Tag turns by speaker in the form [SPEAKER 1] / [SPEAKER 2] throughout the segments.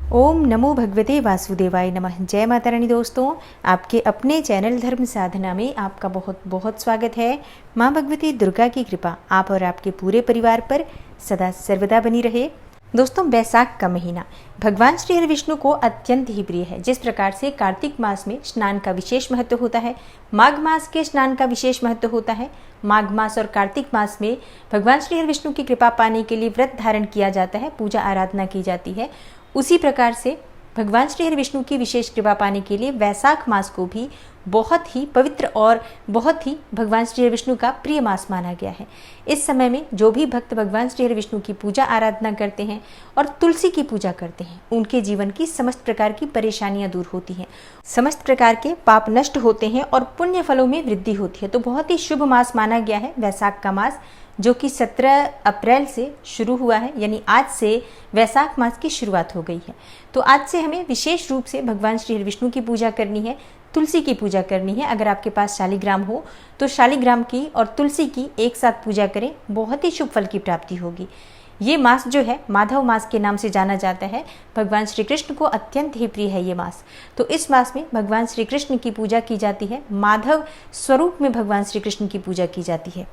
[SPEAKER 1] ओम नमो भगवते वासुदेवाय नमः। जय माता रानी। दोस्तों, आपके अपने चैनल धर्म साधना में आपका बहुत बहुत स्वागत है। माँ भगवती दुर्गा की कृपा आप और आपके पूरे परिवार पर सदा सर्वदा बनी रहे। दोस्तों, बैसाख का महीना भगवान श्री हरि विष्णु को अत्यंत ही प्रिय है। जिस प्रकार से कार्तिक मास में स्नान का विशेष महत्व होता है, माघ मास के स्नान का विशेष महत्व होता है। माघ मास और कार्तिक मास में भगवान श्री हरि विष्णु की कृपा पाने के लिए व्रत धारण किया जाता है, पूजा आराधना की जाती है। उसी प्रकार से भगवान श्री हरि विष्णु की विशेष कृपा पाने के लिए वैशाख मास को भी बहुत ही पवित्र और बहुत ही भगवान श्री हरि विष्णु का प्रिय मास माना गया है। इस समय में जो भी भक्त भगवान श्री हरि विष्णु की पूजा आराधना करते हैं और तुलसी की पूजा करते हैं, उनके जीवन की समस्त प्रकार की परेशानियां दूर होती हैं, समस्त प्रकार के पाप नष्ट होते हैं और पुण्य फलों में वृद्धि होती है। तो बहुत ही शुभ मास माना गया है वैशाख का मास, जो कि 17 अप्रैल से शुरू हुआ है, यानी आज से वैशाख मास की शुरुआत हो गई है। तो आज से हमें विशेष रूप से भगवान श्री हरि विष्णु की पूजा करनी है, तुलसी की पूजा करनी है। अगर आपके पास शालिग्राम हो तो शालिग्राम की और तुलसी की एक साथ पूजा करें, बहुत ही शुभ फल की प्राप्ति होगी। ये मास जो है माधव मास के नाम से जाना जाता है। भगवान श्री कृष्ण को अत्यंत ही प्रिय है ये मास। तो इस मास में भगवान श्री कृष्ण की पूजा की जाती है, माधव स्वरूप में भगवान श्री कृष्ण की पूजा की जाती है।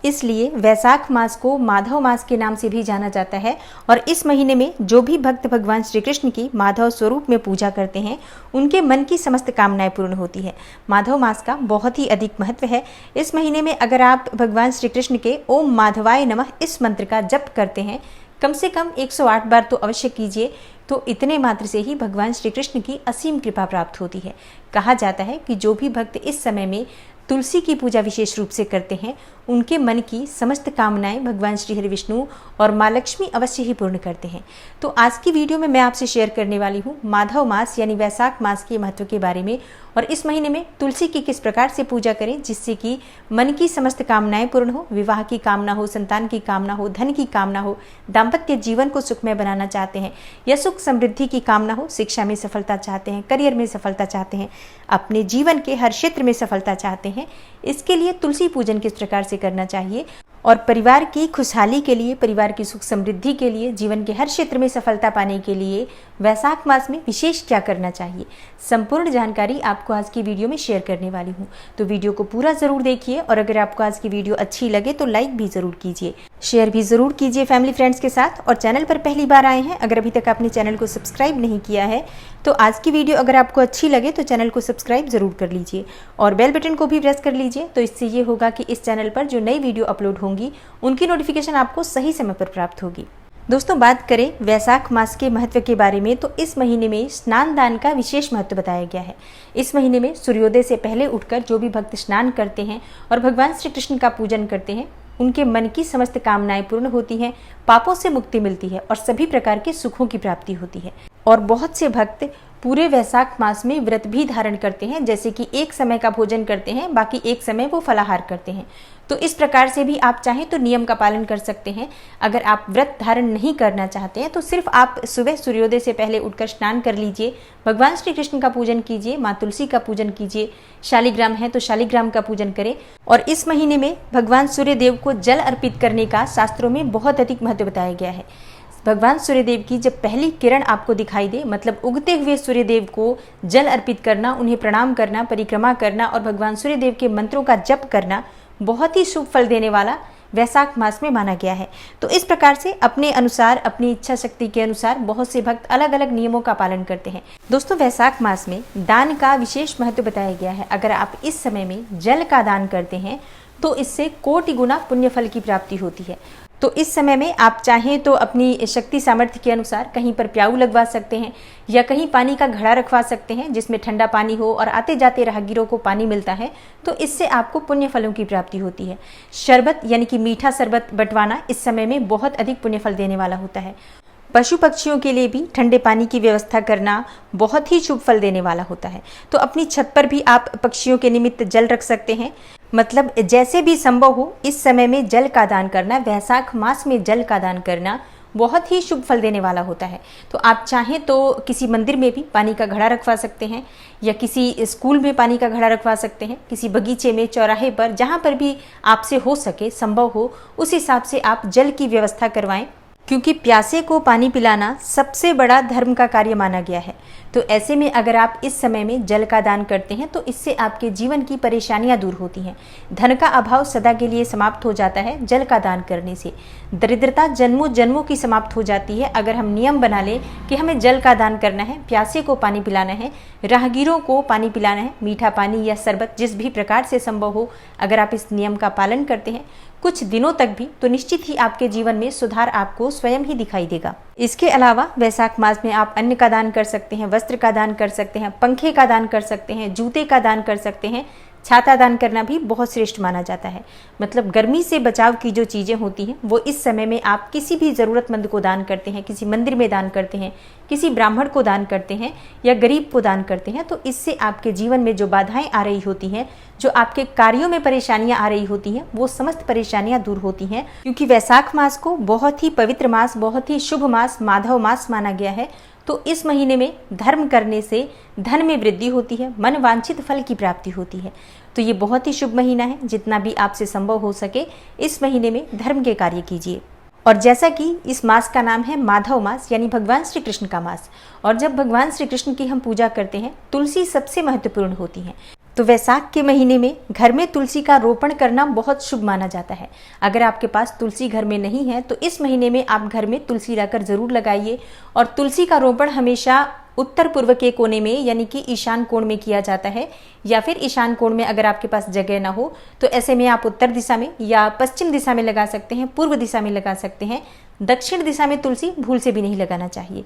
[SPEAKER 1] इसलिए वैशाख मास को माधव मास के नाम से भी जाना जाता है। और इस महीने में जो भी भक्त भगवान श्री कृष्ण की माधव स्वरूप में पूजा करते हैं, उनके मन की समस्त कामनाएं पूर्ण होती है। माधव मास का बहुत ही अधिक महत्व है। इस महीने में अगर आप भगवान श्री कृष्ण के ओम माधवाय नमः इस मंत्र का जप करते हैं, कम से कम 108 बार तो अवश्य कीजिए। तो इतने मात्र से ही भगवान श्री कृष्ण की असीम कृपा प्राप्त होती है। कहा जाता है कि जो भी भक्त इस समय में तुलसी की पूजा विशेष रूप से करते हैं, उनके मन की समस्त कामनाएं भगवान श्री हरि विष्णु और माँ लक्ष्मी अवश्य ही पूर्ण करते हैं। तो आज की वीडियो में मैं आपसे शेयर करने वाली हूँ माधव मास यानी वैशाख मास के महत्व के बारे में, और इस महीने में तुलसी की किस प्रकार से पूजा करें जिससे कि मन की समस्त कामनाएं पूर्ण हो। विवाह की कामना हो, संतान की कामना हो, धन की कामना हो, दाम्पत्य जीवन को सुखमय बनाना चाहते हैं या सुख समृद्धि की कामना हो, शिक्षा में सफलता चाहते हैं, करियर में सफलता चाहते हैं, अपने जीवन के हर क्षेत्र में सफलता चाहते हैं, इसके लिए तुलसी पूजन किस प्रकार से करना चाहिए और परिवार की खुशहाली के लिए, परिवार की सुख समृद्धि के लिए, जीवन के हर क्षेत्र में सफलता पाने के लिए वैशाख मास में विशेष क्या करना चाहिए, संपूर्ण जानकारी आपको आज की वीडियो में शेयर करने वाली हूँ। तो वीडियो को पूरा जरूर देखिए और अगर आपको आज की वीडियो अच्छी लगे तो लाइक भी जरूर कीजिए, शेयर भी जरूर कीजिए फैमिली फ्रेंड्स के साथ। और चैनल पर पहली बार आए हैं, अगर अभी तक आपने चैनल को सब्सक्राइब नहीं किया है तो आज की वीडियो अगर आपको अच्छी लगे तो चैनल को सब्सक्राइब जरूर कर लीजिए और बेल बटन को भी प्रेस कर लीजिए। तो इससे ये होगा कि इस चैनल पर जो नई वीडियो अपलोड होंगी उनकी नोटिफिकेशन आपको सही समय पर प्राप्त होगी। दोस्तों, बात करें वैशाख मास के महत्व के बारे में तो इस महीने में स्नान दान का विशेष महत्व बताया गया है। इस महीने में सूर्योदय से पहले उठकर जो भी भक्त स्नान करते हैं और भगवान श्री कृष्ण का पूजन करते हैं, उनके मन की समस्त कामनाएं पूर्ण होती हैं, पापों से मुक्ति मिलती है और सभी प्रकार के सुखों की प्राप्ति होती है। और बहुत से भक्त पूरे वैशाख मास में व्रत भी धारण करते हैं, जैसे कि एक समय का भोजन करते हैं, बाकी एक समय वो फलाहार करते हैं। तो इस प्रकार से भी आप चाहें तो नियम का पालन कर सकते हैं। अगर आप व्रत धारण नहीं करना चाहते हैं तो सिर्फ आप सुबह सूर्योदय से पहले उठकर स्नान कर लीजिए, भगवान श्री कृष्ण का पूजन कीजिए, माँ तुलसी का पूजन कीजिए, शालिग्राम है तो शालिग्राम का पूजन करें। और इस महीने में भगवान सूर्य देव को जल अर्पित करने का शास्त्रों में बहुत अधिक महत्व बताया गया है। भगवान सूर्यदेव की जब पहली किरण आपको दिखाई दे, मतलब उगते हुए सूर्यदेव को जल अर्पित करना, उन्हें प्रणाम करना, परिक्रमा करना और भगवान सूर्यदेव के मंत्रों का जप करना बहुत ही शुभ फल देने वाला वैशाख मास में माना गया है। तो इस प्रकार से अपने अनुसार, अपनी इच्छा शक्ति के अनुसार बहुत से भक्त अलग अलग नियमों का पालन करते हैं। दोस्तों, वैशाख मास में दान का विशेष महत्व बताया गया है। अगर आप इस समय में जल का दान करते हैं तो इससे कोटि गुना पुण्य फल की प्राप्ति होती है। तो इस समय में आप चाहें तो अपनी शक्ति सामर्थ्य के अनुसार कहीं पर प्याऊ लगवा सकते हैं या कहीं पानी का घड़ा रखवा सकते हैं जिसमें ठंडा पानी हो और आते जाते राहगीरों को पानी मिलता है, तो इससे आपको पुण्य फलों की प्राप्ति होती है। शरबत यानी कि मीठा शरबत बंटवाना इस समय में बहुत अधिक पुण्य फल देने वाला होता है। पशु पक्षियों के लिए भी ठंडे पानी की व्यवस्था करना बहुत ही शुभ फल देने वाला होता है। तो अपनी छत पर भी आप पक्षियों के निमित्त जल रख सकते हैं। मतलब जैसे भी संभव हो इस समय में जल का दान करना, वैशाख मास में जल का दान करना बहुत ही शुभ फल देने वाला होता है। तो आप चाहें तो किसी मंदिर में भी पानी का घड़ा रखवा सकते हैं या किसी स्कूल में पानी का घड़ा रखवा सकते हैं, किसी बगीचे में, चौराहे पर, जहाँ पर भी आपसे हो सके, संभव हो, उस हिसाब से आप जल की व्यवस्था करवाएं। क्योंकि प्यासे को पानी पिलाना सबसे बड़ा धर्म का कार्य माना गया है। तो ऐसे में अगर आप इस समय में जल का दान करते हैं तो इससे आपके जीवन की परेशानियां दूर होती हैं। धन का अभाव सदा के लिए समाप्त हो जाता है जल का दान करने से। दरिद्रता जन्मों जन्मों की समाप्त हो जाती है अगर हम नियम बना लें कि हमें जल का दान करना है, प्यासे को पानी पिलाना है, राहगीरों को पानी पिलाना है, मीठा पानी या शरबत जिस भी प्रकार से संभव हो, अगर आप इस नियम का पालन करते हैं कुछ दिनों तक भी, तो निश्चित ही आपके जीवन में सुधार आपको स्वयं ही दिखाई देगा। इसके अलावा वैशाख मास में आप अन्न का दान कर सकते हैं, वस्त्र का दान कर सकते हैं, पंखे का दान कर सकते हैं, जूते का दान कर सकते हैं। छाता दान करना भी बहुत श्रेष्ठ माना जाता है। मतलब गर्मी से बचाव की जो चीज़ें होती हैं वो इस समय में आप किसी भी ज़रूरतमंद को दान करते हैं, किसी मंदिर में दान करते हैं, किसी ब्राह्मण को दान करते हैं या गरीब को दान करते हैं, तो इससे आपके जीवन में जो बाधाएं आ रही होती हैं, जो आपके कार्यों में परेशानियां आ रही होती हैं, वो समस्त परेशानियां दूर होती हैं। क्योंकि वैशाख मास को बहुत ही पवित्र मास, बहुत ही शुभ मास, माधव मास माना गया है। तो इस महीने में धर्म करने से धन में वृद्धि होती है, मन वांछित फल की प्राप्ति होती है। तो ये बहुत ही शुभ महीना है। जितना भी आपसे संभव हो सके इस महीने में धर्म के कार्य कीजिए। और जैसा कि इस मास का नाम है माधव मास, यानी भगवान श्री कृष्ण का मास, और जब भगवान श्री कृष्ण की हम पूजा करते हैं तुलसी सबसे महत्वपूर्ण होती है। तो वैशाख के महीने में घर में तुलसी का रोपण करना बहुत शुभ माना जाता है। अगर आपके पास तुलसी घर में नहीं है तो इस महीने में आप घर में तुलसी लाकर जरूर लगाइए। और तुलसी का रोपण हमेशा उत्तर पूर्व के कोने में, यानी कि ईशान कोण में किया जाता है, या फिर ईशान कोण में अगर आपके पास जगह ना हो तो ऐसे में आप उत्तर दिशा में या पश्चिम दिशा में लगा सकते हैं, पूर्व दिशा में लगा सकते हैं। दक्षिण दिशा में तुलसी भूल से भी नहीं लगाना चाहिए।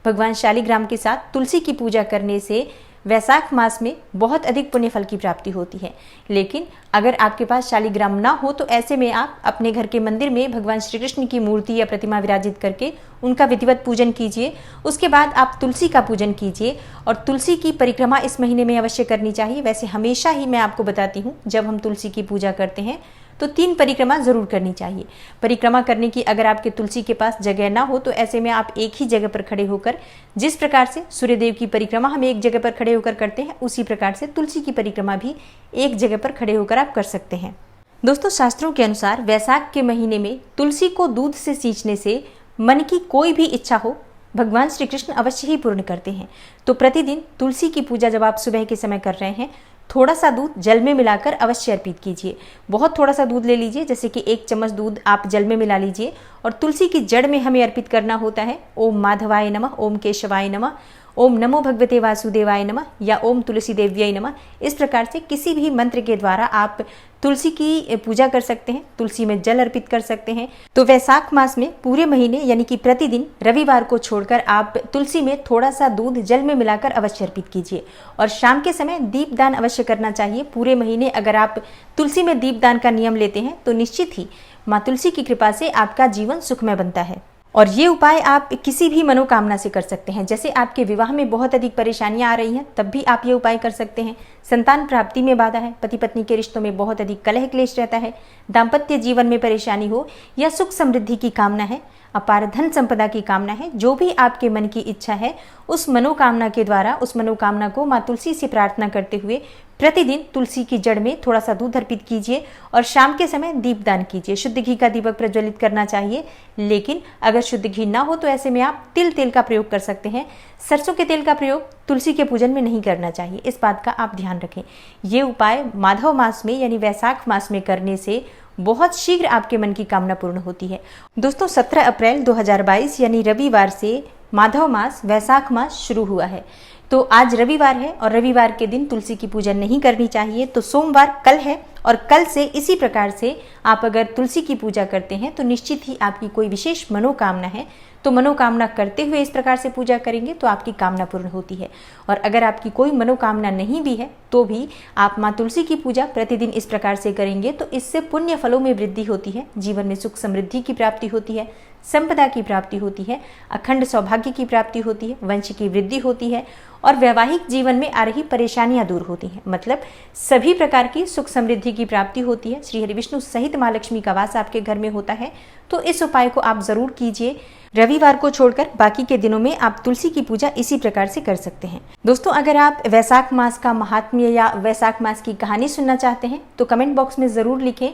[SPEAKER 1] भगवान शालिग्राम के साथ तुलसी की पूजा करने से वैशाख मास में बहुत अधिक पुण्य फल की प्राप्ति होती है। लेकिन अगर आपके पास शालिग्राम ना हो तो ऐसे में आप अपने घर के मंदिर में भगवान श्री कृष्ण की मूर्ति या प्रतिमा विराजित करके उनका विधिवत पूजन कीजिए। उसके बाद आप तुलसी का पूजन कीजिए और तुलसी की परिक्रमा इस महीने में अवश्य करनी चाहिए। वैसे हमेशा ही मैं आपको बताती हूँ जब हम तुलसी की पूजा करते हैं तो 3 परिक्रमा जरूर करनी चाहिए। परिक्रमा करने की अगर आपके तुलसी के पास जगह ना हो तो ऐसे में आप एक ही जगह पर खड़े होकर, जिस प्रकार से सूर्यदेव की परिक्रमा हम एक जगह पर खड़े होकर करते हैं, उसी प्रकार से तुलसी की परिक्रमा भी एक जगह पर खड़े होकर आप कर सकते हैं। दोस्तों, शास्त्रों के अनुसार वैशाख के महीने में तुलसी को दूध से सींचने से मन की कोई भी इच्छा हो भगवान श्री कृष्ण अवश्य ही पूर्ण करते हैं। तो प्रतिदिन तुलसी की पूजा जब आप सुबह के समय कर रहे हैं, थोड़ा सा दूध जल में मिलाकर अवश्य अर्पित कीजिए। बहुत थोड़ा सा दूध ले लीजिए, जैसे कि 1 चम्मच दूध आप जल में मिला लीजिए और तुलसी की जड़ में हमें अर्पित करना होता है ओम माधवाय नमः, ओम केशवाय नमः, ओम नमो भगवते वासुदेवाय नमः या ओम तुलसी देव्यै नमः। इस प्रकार से किसी भी मंत्र के द्वारा आप तुलसी की पूजा कर सकते हैं, तुलसी में जल अर्पित कर सकते हैं। तो वैशाख मास में पूरे महीने यानी कि प्रतिदिन रविवार को छोड़कर आप तुलसी में थोड़ा सा दूध जल में मिलाकर अवश्य अर्पित कीजिए। और शाम के समय दीपदान अवश्य करना चाहिए। पूरे महीने अगर आप तुलसी में दीपदान का नियम लेते हैं तो निश्चित ही माँ तुलसी की कृपा से आपका जीवन सुखमय बनता है। और ये उपाय आप किसी भी मनोकामना से कर सकते हैं। जैसे आपके विवाह में बहुत अधिक परेशानियां आ रही हैं, तब भी आप ये उपाय कर सकते हैं। संतान प्राप्ति में बाधा है, पति पत्नी के रिश्तों में बहुत अधिक कलह क्लेश रहता है, दाम्पत्य जीवन में परेशानी हो या सुख समृद्धि की कामना है, अपार धन संपदा की कामना है, जो भी आपके मन की इच्छा है उस मनोकामना के द्वारा उस मनोकामना को माँ तुलसी से प्रार्थना करते हुए प्रतिदिन तुलसी की जड़ में थोड़ा सा दूध अर्पित कीजिए और शाम के समय दीपदान कीजिए। शुद्ध घी का दीपक प्रज्वलित करना चाहिए, लेकिन अगर शुद्ध घी ना हो तो ऐसे में आप तेल का प्रयोग कर सकते हैं। सरसों के तेल का प्रयोग तुलसी के पूजन में नहीं करना चाहिए, इस बात का आप ध्यान रखें। ये उपाय माधव मास में यानी वैशाख मास में करने से बहुत शीघ्र आपके मन की कामना पूर्ण होती है। दोस्तों, 17 अप्रैल 2022 यानी रविवार से माधव मास वैशाख मास शुरू हुआ है। तो आज रविवार है और रविवार के दिन तुलसी की पूजा नहीं करनी चाहिए। तो सोमवार कल है और कल से इसी प्रकार से आप अगर तुलसी की पूजा करते हैं तो निश्चित ही आपकी कोई विशेष मनोकामना है तो मनोकामना करते हुए इस प्रकार से पूजा करेंगे तो आपकी कामना पूर्ण होती है। और अगर आपकी कोई मनोकामना नहीं भी है तो भी आप माँ तुलसी की पूजा प्रतिदिन इस प्रकार से करेंगे तो इससे पुण्य फलों में वृद्धि होती है, जीवन में सुख समृद्धि की प्राप्ति होती है, संपदा की प्राप्ति होती है, अखंड सौभाग्य की प्राप्ति होती है, वंश की वृद्धि होती है और वैवाहिक जीवन में आ रही परेशानियां दूर होती हैं। मतलब सभी प्रकार की सुख समृद्धि की प्राप्ति होती है। श्री हरि विष्णु सहित माँ लक्ष्मी का वास आपके घर में होता है। तो इस उपाय को आप जरूर कीजिए। रविवार को छोड़कर बाकी के दिनों में आप तुलसी की पूजा इसी प्रकार से कर सकते हैं। दोस्तों, अगर आप वैशाख मास का महात्म्य या वैशाख मास की कहानी सुनना चाहते हैं तो कमेंट बॉक्स में जरूर लिखें।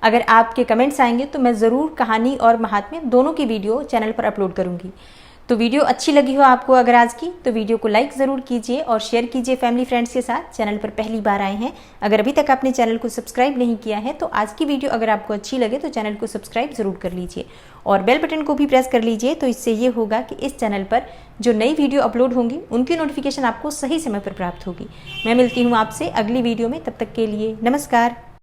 [SPEAKER 1] अगर आपके कमेंट्स आएंगे तो मैं ज़रूर कहानी और महात्म्य दोनों की वीडियो चैनल पर अपलोड करूँगी। तो वीडियो अच्छी लगी हो आपको अगर आज की, तो वीडियो को लाइक ज़रूर कीजिए और शेयर कीजिए फैमिली फ्रेंड्स के साथ। चैनल पर पहली बार आए हैं, अगर अभी तक आपने चैनल को सब्सक्राइब नहीं किया है तो आज की वीडियो अगर आपको अच्छी लगे तो चैनल को सब्सक्राइब ज़रूर कर लीजिए और बेल बटन को भी प्रेस कर लीजिए। तो इससे ये होगा कि इस चैनल पर जो नई वीडियो अपलोड होंगी उनकी नोटिफिकेशन आपको सही समय पर प्राप्त होगी। मैं मिलती हूँ आपसे अगली वीडियो में, तब तक के लिए नमस्कार।